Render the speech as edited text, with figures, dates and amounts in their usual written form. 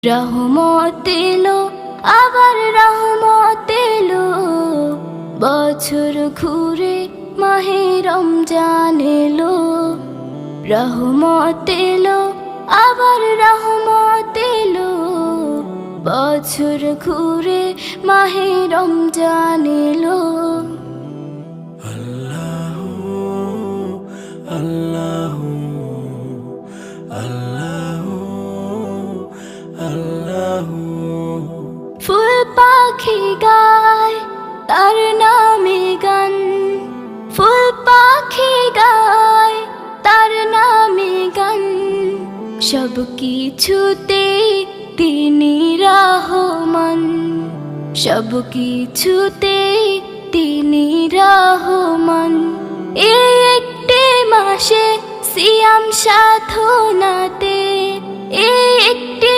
রহমত এলো, আবার রহমত এলো, বছর ঘুরে মাহে রমজান এলো। রহমত এলো, আবার রহমত এলো, বছর ঘুরে মাহে রমজান এলো। আল্লাহু আল্লাহু আল্লাহু আল্লাহু। ফুল পাখি গায় তার নামে গান, ফুল পাখি গায় তার নামে গান, সব কিছুতে তিনি রহমান, সব কিছুতে তিনি রহমান। এই একটি মাসে সিয়াম সাধনাতে, এই একটি